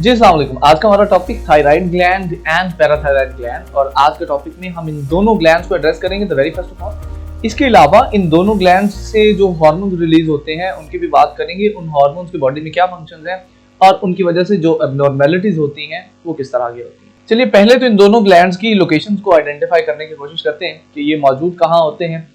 जी अस्सलाम वालेकुम। आज का हमारा topic thyroid gland and parathyroid gland, और आज के टॉपिक में हम इन दोनों ग्लैंड्स को एड्रेस करेंगे। The very first of all, इसके अलावा इन दोनों ग्लैंड्स से जो हार्मोन्स रिलीज होते हैं उनकी भी बात करेंगे। उन हार्मोन्स की बॉडी में क्या फंक्शंस हैं और उनकी वजह से जो एबनॉर्मैलिटीज होती हैं वो किस तरह की होती हैं। चलिए पहले तो इन दोनों ग्लैंड्स की लोकेशंस को आइडेंटिफाई करने की कोशिश करते हैं कि ये मौजूद कहाँ होते हैं।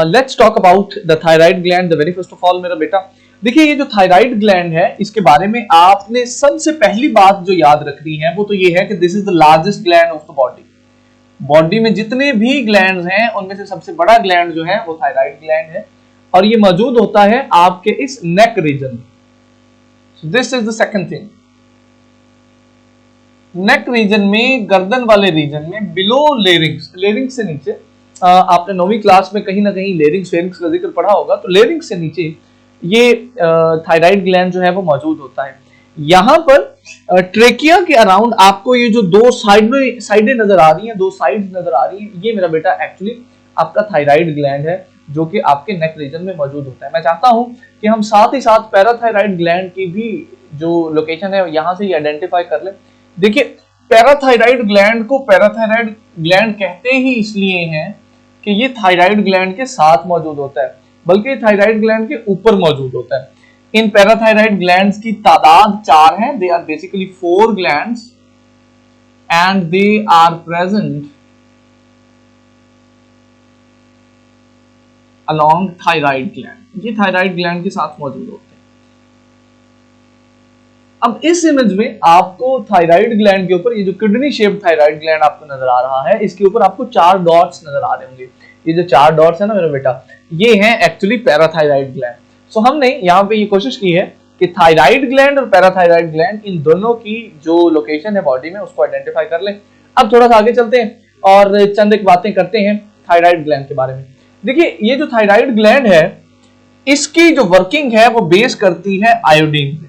Let's talk about the thyroid gland. The very first of all मेरा बेटा, देखिए ये जो थायराइड ग्लैंड है इसके बारे में आपने सबसे पहली बात जो याद रखनी है वो तो ये है कि this is the largest gland of the body. Body में जितने भी ग्लैंड्स हैं उनमें से सबसे बड़ा ग्लैंड जो है वो थायराइड ग्लैंड है, और ये मौजूद होता है आपके इस नेक रीजन में। So this is the second thing, neck region में, गर्दन वाले रीजन में, बिलो लेरिंग्स, लेरिंग्स से नीचे। आपने 9वीं क्लास में कहीं ना कहीं लेरिंग्स वेरिंग्स का जिक्र पढ़ा होगा, तो लेरिंग्स से नीचे ये थायराइड ग्लैंड जो है वो मौजूद होता है। यहां पर ट्रेकिया के अराउंड आपको ये जो दो साइडें नजर आ रही हैं, दो साइड्स नजर आ रही हैं, ये मेरा बेटा एक्चुअली आपका थायराइड ग्लैंड है जो कि आपके नेक रीजन में मौजूद होता है। मैं चाहता हूं कि हम साथ ही साथ पैराथायराइड ग्लैंड की भी जो लोकेशन है यहां से ही आइडेंटिफाई कर लें। देखिए पैराथायराइड ग्लैंड को पैराथायराइड ग्लैंड कहते ही इसलिए हैं कि ये थायराइड ग्लैंड के साथ मौजूद होता है, बल्कि थायराइड ग्लैंड के ऊपर मौजूद होता है। इन पैराथायराइड ग्लैंड्स की तादाद 4 है। They are basically 4 glands and they are present along thyroid gland. ये थायराइड ग्लैंड के साथ मौजूद होते हैं। अब इस इमेज में आपको थायराइड ग्लैंड के ऊपर ये जो किडनी शेप्ड थायराइड ग्लैंड आपको नजर आ रहा है, इसके ऊपर आपको 4 डॉट्स नजर आ रहे होंगे। ये जो 4 डॉट्स है ना मेरा बेटा, ये हैं एक्चुअली पैराथायराइड ग्लैंड। सो हमने यहाँ पे ये कोशिश की है कि थायराइड ग्लैंड और पैराथायराइड ग्लैंड इन दोनों की जो लोकेशन है बॉडी में उसको आइडेंटिफाई कर लें। अब थोड़ा सा आगे चलते हैं और चंद एक बातें करते हैं थायराइड ग्लैंड के बारे में। देखिए ये जो थायराइड ग्लैंड है इसकी जो वर्किंग है वो बेस करती है आयोडीन पे।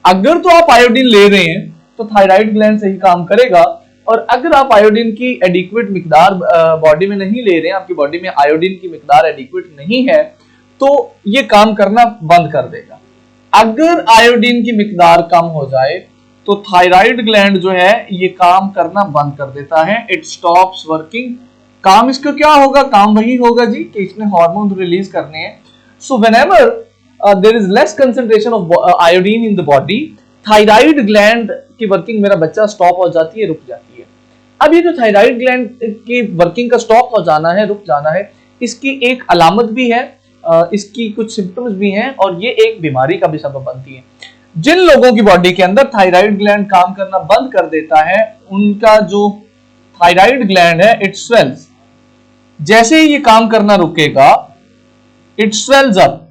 अगर तो आप आयोडीन ले रहे हैं तो थायराइड ग्लैंड से ही काम करेगा, और अगर आप आयोडीन की एडिक्वेट मिकदार बॉडी में नहीं ले रहे हैं, आपकी बॉडी में आयोडीन की मिकदार एडिक्वेट नहीं है, तो ये काम करना बंद कर देगा। अगर आयोडीन की मिकदार कम हो जाए तो थायराइड ग्लैंड जो है ये काम करना बंद कर देता है। It stops working. काम इसका क्या होगा? काम वही होगा जी कि इसने हार्मोन रिलीज करने हैं। So whenever there is less concentration of iodine in the body, thyroid gland की वर्किंग मेरा बच्चा स्टॉप हो जाती है, रुक जाती है। अब ये जो थायराइड ग्लैंड की वर्किंग का स्टॉप हो जाना है, रुक जाना है, इसकी एक अलामत भी है, इसकी कुछ सिम्टम्स भी हैं, और ये एक बीमारी का भी सबब बनती है। जिन लोगों की बॉडी के अंदर थायराइड ग्लैंड काम करना बंद कर देता है उनका जो थायराइड ग्लैंड है इट स्वेल्स। जैसे ही ये काम करना रुकेगा इट स्वेल्स अप,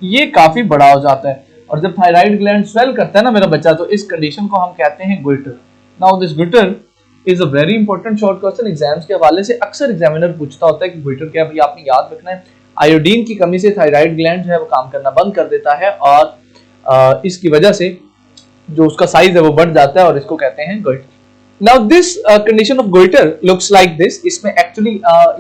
ये काफी बड़ा हो जाता है। और जब थायराइड ग्लैंड स्वेल करता है ना मेरा बच्चा, तो इस कंडीशन को हम कहते हैं goitre. Now this goitre is a very important short question. Exams के हवाले से अक्सर एग्जामिनर पूछता होता है कि गोइटर क्या है। भाई आपने याद रखना है, आयोडीन की कमी से थायराइड ग्लैंड जो है वो काम करना बंद कर देता है, और इसकी वजह से जो उसका साइज है वो बढ़ जाता है, और इसको कहते हैं goitre. Now this condition of goitre looks like this. इसमें एक्चुअली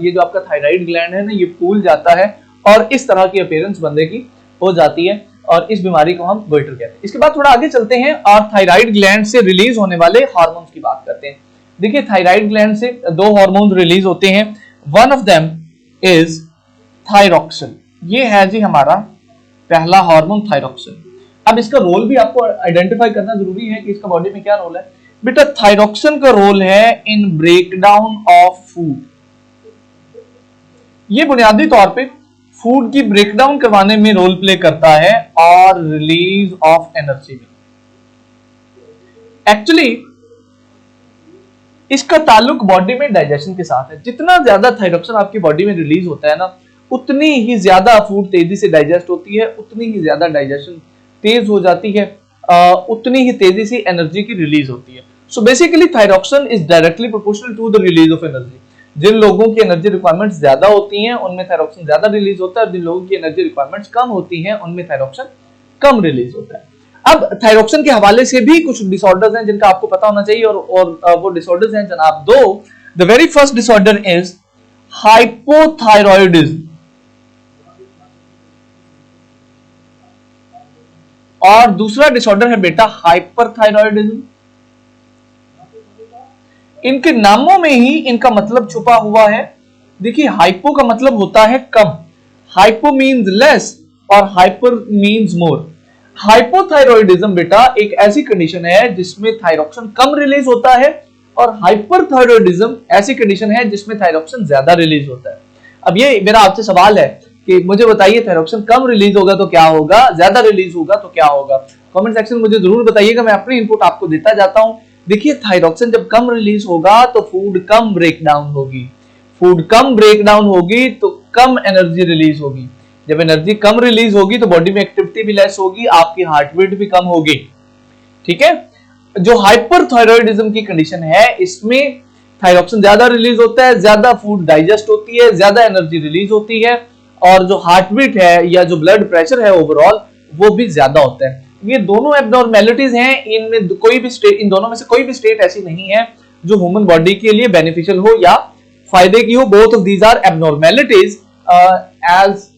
ये जो आपका थायराइड ग्लैंड है ना ये फूल जाता है और इस तरह की अपीयरेंस बंदे की हो जाती है, और इस बीमारी को हम गोइटर कहते हैं। इसके बाद थोड़ा आगे चलते हैं और थायराइड ग्लैंड से रिलीज होने वाले हार्मोन्स की बात करते हैं। देखिए थायराइड ग्लैंड से 2 हार्मोन्स रिलीज होते हैं। One of them is thyroxine. ये है जी हमारा पहला हार्मोन थायरॉक्सिन। अब इसका रोल भी आपको आइडेंटिफाई करना जरूरी है कि इसका बॉडी में क्या रोल है। बेटा थायरॉक्सिन का रोल है इन ब्रेकडाउन ऑफ फूड। ये बुनियादी तौर पे फूड की ब्रेकडाउन करवाने में रोल प्ले करता है और रिलीज ऑफ एनर्जी में। एक्चुअली इसका ताल्लुक बॉडी में डाइजेशन के साथ है। जितना ज्यादा थायरॉक्सिन आपकी बॉडी में रिलीज होता है ना, उतनी ही ज्यादा फूड तेजी से डाइजेस्ट होती है, उतनी ही ज्यादा डाइजेशन तेज हो जाती है, उतनी ही तेजी से एनर्जी की रिलीज होती है। So basically thyroxine is directly proportional to the release of energy. जिन लोगों की एनर्जी रिक्वायरमेंट्स ज्यादा होती हैं उनमें थायरॉक्सिन ज्यादा रिलीज होता है, और जिन लोगों की एनर्जी रिक्वायरमेंट्स कम होती हैं उनमें थायरॉक्सिन कम रिलीज होता है। अब थायरॉक्सिन के हवाले से भी कुछ डिसऑर्डर्स हैं जिनका आपको पता होना चाहिए, और वो डिसऑर्डर्स हैं जनाब 2। The very first disorder is hypothyroidism. और दूसरा डिसऑर्डर है बेटा हाइपरथायरॉयडिज्म। इनके नामों में ही इनका मतलब छुपा हुआ है। देखिए हाइपो का मतलब होता है कम, हाइपो मीन्स लेस और हाइपर मीन्स मोर। हाइपोथायरॉयडिज्म बेटा एक ऐसी कंडीशन है जिसमें थायरॉक्सिन कम रिलीज होता है, और हाइपरथायरॉयडिज्म ऐसी कंडीशन है जिसमें थायरॉक्सिन ज्यादा रिलीज होता है। अब ये मेरा आपसे सवाल है कि मुझे बताइए थायरॉक्सिन कम रिलीज होगा तो क्या होगा, ज्यादा रिलीज होगा तो क्या होगा। कमेंट सेक्शन में मुझे जरूर बताइएगा, मैं अपनी इनपुट आपको देता जाता हूं। देखिए थायरॉक्सिन जब कम रिलीज होगा तो फूड कम ब्रेक डाउन होगी, फूड कम ब्रेक डाउन होगी तो कम एनर्जी रिलीज होगी। जब एनर्जी कम रिलीज होगी तो बॉडी में एक्टिविटी भी लेस होगी, आपकी हार्ट बीट भी कम होगी। ठीक है, जो हाइपरथायरॉयडिज्म की कंडीशन है इसमें थायरॉक्सिन ज्यादा रिलीज होता है, ज्यादा फूड डाइजेस्ट होती है, ज्यादा एनर्जी रिलीज होती है, और जो हार्ट बीट है या जो ब्लड प्रेशर है ओवरऑल वो भी ज्यादा होता है। ये दोनों एब्नॉर्मेलिटीज हैं, इनमें कोई भी स्टेट, इन दोनों में से कोई भी स्टेट ऐसी नहीं है जो ह्यूमन बॉडी के लिए बेनिफिशियल हो या फायदे की हो। Both of these are abnormalities as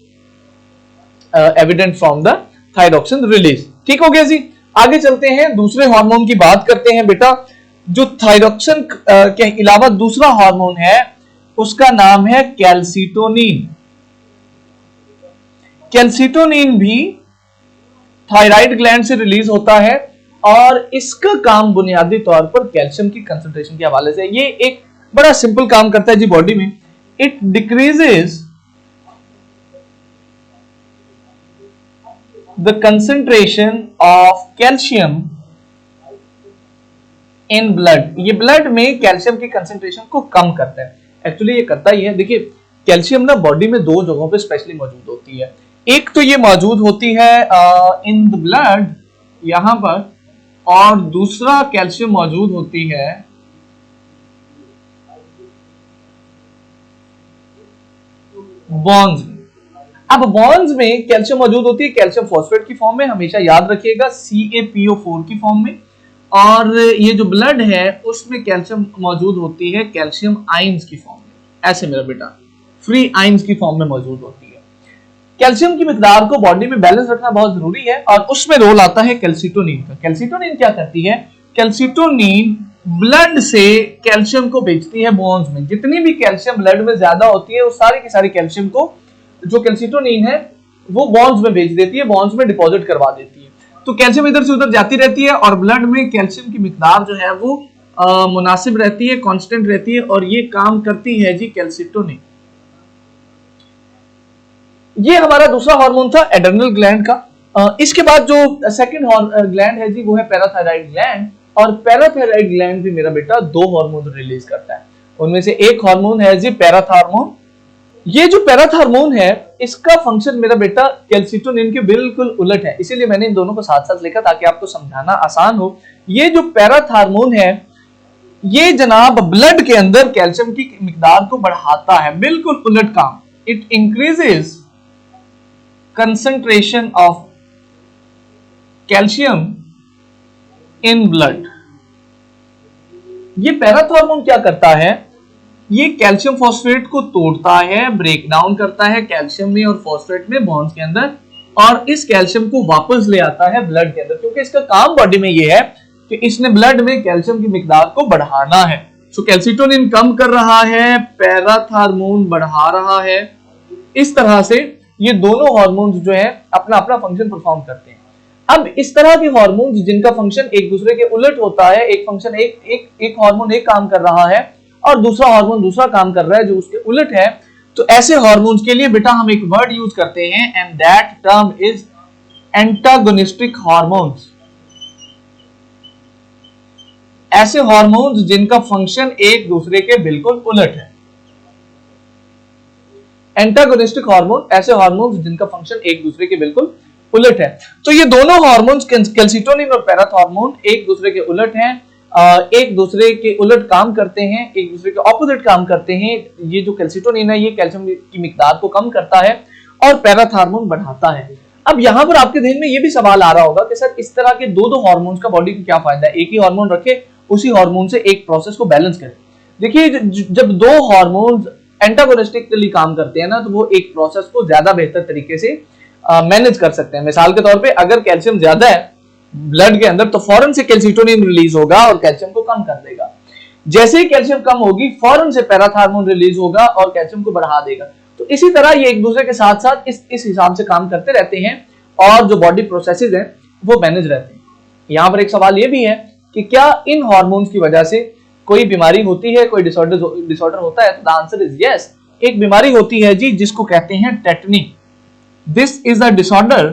evident from the thyroxine release. ठीक हो गया जी, आगे चलते हैं, दूसरे हार्मोन की बात करते हैं बेटा। जो थायरॉक्सिन के अलावा दूसरा हार्मोन है उसका नाम है कैल्सिटोनिन। कैल्सिटोनिन भी थायराइड ग्लैंड से रिलीज होता है और इसका काम बुनियादी तौर पर कैल्शियम की कंसंट्रेशन के हवाले से। ये एक बड़ा सिंपल काम करता है जी बॉडी में। It decreases the concentration of calcium in blood. ये ब्लड में कैल्शियम की कंसंट्रेशन को कम करता है। एक्चुअली ये करता ही है, देखिए कैल्शियम ना बॉडी में दो जगहों पे स्पेशली मौजूद होती है। एक तो ये मौजूद होती है इन द ब्लड यहां पर, और दूसरा कैल्शियम मौजूद होती है बोन्स में। अब बोन्स में कैल्शियम मौजूद होती है कैल्शियम फॉस्फेट की फॉर्म में, हमेशा याद रखिएगा CaPO4 की फॉर्म में, और ये जो ब्लड है उसमें कैल्शियम मौजूद होती है कैल्शियम आयंस की फॉर्म में। ऐसे मेरा बेटा फ्री आयंस की फॉर्म में मौजूद होती है। कैल्शियम की मिकदार को बॉडी में बैलेंस रखना बहुत जरूरी है और उसमें रोल आता है कैल्सिटोनिन का। कैल्सिटोनिन क्या करती है, कैल्सिटोनिन ब्लड से कैल्शियम को भेजती है बोन्स में। जितनी भी कैल्शियम ब्लड में ज्यादा होती है वो सारी की सारी कैल्शियम को जो कैल्सिटोनिन है वो बोन्स में भेज देती है, बोन्स में डिपॉजिट करवा देती है। तो कैल्शियम इधर से उधर जाती रहती है और ब्लड में कैल्शियम की मिकदार जो है वो मुनासिब रहती है, कांस्टेंट रहती है, और ये काम करती है जी कैल्सिटोनिन। ये हमारा दूसरा हार्मोन था एड्रेनल ग्लैंड का। इसके बाद जो सेकंड ग्लैंड है जी वो है पैराथायराइड ग्लैंड, और पैराथायराइड ग्लैंड भी मेरा बेटा दो हार्मोन रिलीज करता है। उनमें से एक हार्मोन है जी पैराथार्मोन। ये जो पैराथार्मोन है इसका फंक्शन मेरा बेटा कैल्सिटोनिन के बिल्कुल उलट है, इसीलिए मैंने इन दोनों को साथ साथ लिखा ताकि आपको समझाना आसान हो। ये जो पैराथार्मोन है ये जनाब ब्लड के अंदर कैल्शियम की मिकदार को बढ़ाता है, बिल्कुल उलट काम। It increases concentration of calcium in blood। ये पैराथार्मोन क्या करता है, ये कैल्शियम फॉस्फेट को तोड़ता है, ब्रेक डाउन करता है कैल्शियम में और फॉस्फेट में बॉन्ड्स के अंदर, और इस कैल्शियम को वापस ले आता है ब्लड के अंदर, क्योंकि इसका काम बॉडी में ये है कि इसने ब्लड में कैल्शियम की मिकदार को बढ़ाना है। सो कैल्सिटोनिन कम कर रहा है, पैराथार्मोन बढ़ा रहा है। इस तरह से ये दोनों हार्मोन्स जो है अपना अपना फंक्शन परफॉर्म करते हैं। अब इस तरह के हार्मोन्स जिनका फंक्शन एक दूसरे के उलट होता है, एक फंक्शन एक हार्मोन एक काम कर रहा है और दूसरा हार्मोन दूसरा काम कर रहा है जो उसके उलट है, तो ऐसे हार्मोन्स के लिए बेटा हम एक वर्ड यूज करते हैं and that term is antagonistic hormones. ऐसे हार्मोन्स जिनका फंक्शन एक दूसरे के बिल्कुल उलट है। एंटागोनिस्टिक हार्मोन ऐसे हार्मोन्स जिनका फंक्शन एक दूसरे के बिल्कुल उलट है। तो ये दोनों हार्मोन्स कैल्सिटोनिन और पैराथार्मोन एक दूसरे के उलट हैं, एक दूसरे के उलट काम करते हैं, एक दूसरे के ऑपोजिट काम करते हैं। ये जो कैल्सिटोनिन है ये कैल्शियम की मिकदार को कम करता है और पैराथार्मोन बढ़ाता है। अब यहाँ पर आपके ध्यान में ये भी सवाल आ रहा होगा कि सर इस तरह के दो हार्मोन्स का बॉडी को क्या फायदा है, एक ही हार्मोन रखे उसी हार्मोन से एक प्रोसेस को बैलेंस करे। देखिए जब दो हार्मोन्स एंटागोनिस्टिकली काम करते हैं ना तो वो एक प्रोसेस को ज्यादा बेहतर तरीके से मैनेज कर सकते हैं। मिसाल के तौर पे अगर कैल्शियम ज्यादा है ब्लड के अंदर तो फौरन से कैल्सिटोनिन रिलीज होगा और कैल्शियम को कम कर देगा। जैसे ही कैल्शियम कम होगी फौरन से पैराथार्मोन रिलीज होगा और कैल्शियम को बढ़ा देगा। तो इसी तरह ये एक दूसरे के साथ साथ इस हिसाब से काम करते रहते हैं और जो बॉडी प्रोसेसेस हैं वो मैनेज रहते हैं। यहां पर एक सवाल ये भी है कि क्या इन हार्मोन्स की वजह से कोई बीमारी होती है, कोई डिसऑर्डर होता है? तो द आंसर इज यस। एक बीमारी होती है जी जिसको कहते हैं tetani. This is a disorder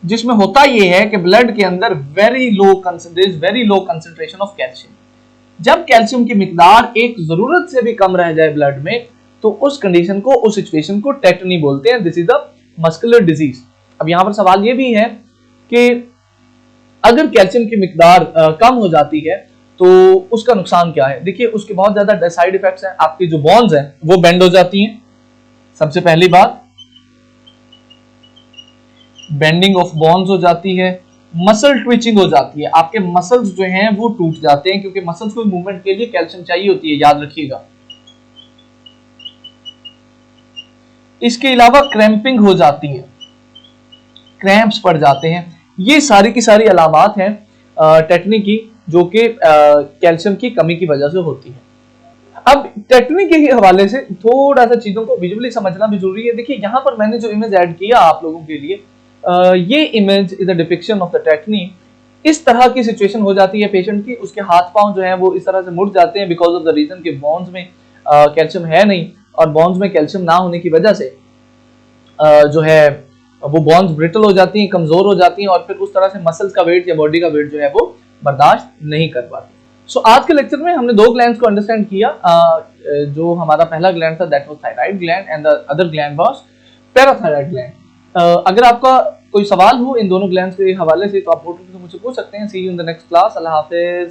जिसमें होता यह है कि ब्लड के अंदर very low concentration of calcium. जब कैल्शियम की मिकदार एक जरूरत से भी कम रह जाए ब्लड में तो उस कंडीशन को, उस सिचुएशन को टेटनी बोलते हैं। This is a muscular disease. अब यहां पर सवाल यह भी है कि अगर कैल्शियम की मिकदार कम हो जाती है तो उसका नुकसान क्या है? देखिए उसके बहुत ज्यादा साइड इफेक्ट्स हैं। आपकी जो बोन्स हैं वो बेंड हो जाती हैं। सबसे पहली बात बेंडिंग ऑफ बोन्स हो जाती है, मसल ट्विचिंग हो जाती है। आपके मसल्स जो हैं वो टूट जाते हैं क्योंकि मसल्स को मूवमेंट के लिए कैल्शियम चाहिए होती है, याद रखिएगा। इसके अलावा क्रैम्पिंग हो जाती है, क्रैम्प्स पड़ जाते हैं। ये सारी की सारी अलामात हैं टेटनी की जो कि कैल्शियम की कमी की वजह से होती है। अब टेटनी के हवाले से थोड़ा सा चीजों को विजुअली समझना भी जरूरी है। देखिए यहाँ पर मैंने जो इमेज ऐड किया आप लोगों के लिए, ये image is a depiction of the tetani. इस तरह की सिचुएशन हो जाती है पेशेंट की, उसके हाथ पांव जो है वो इस तरह से मुड़ जाते हैं बिकॉज ऑफ द रीजन के बोन्स में कैल्शियम है नहीं और बोन्स में कैल्शियम ना होने की वजह से जो है वो बोन्स ब्रिटल हो जाती हैं, कमजोर हो जाती हैं और फिर उस तरह से मसल्स का वेट या बॉडी का वेट जो है वो बर्दाश्त नहीं कर पाती। सो आज के लेक्चर में हमने दो ग्लैंड्स को अंडरस्टैंड किया। जो हमारा पहला ग्लैंड था that was thyroid gland and the other gland was parathyroid gland. अगर आपका कोई सवाल हो इन दोनों ग्लैंड्स के हवाले से तो आप मुझसे पूछ सकते हैं। See you in the next class. अल्लाह हाफिज।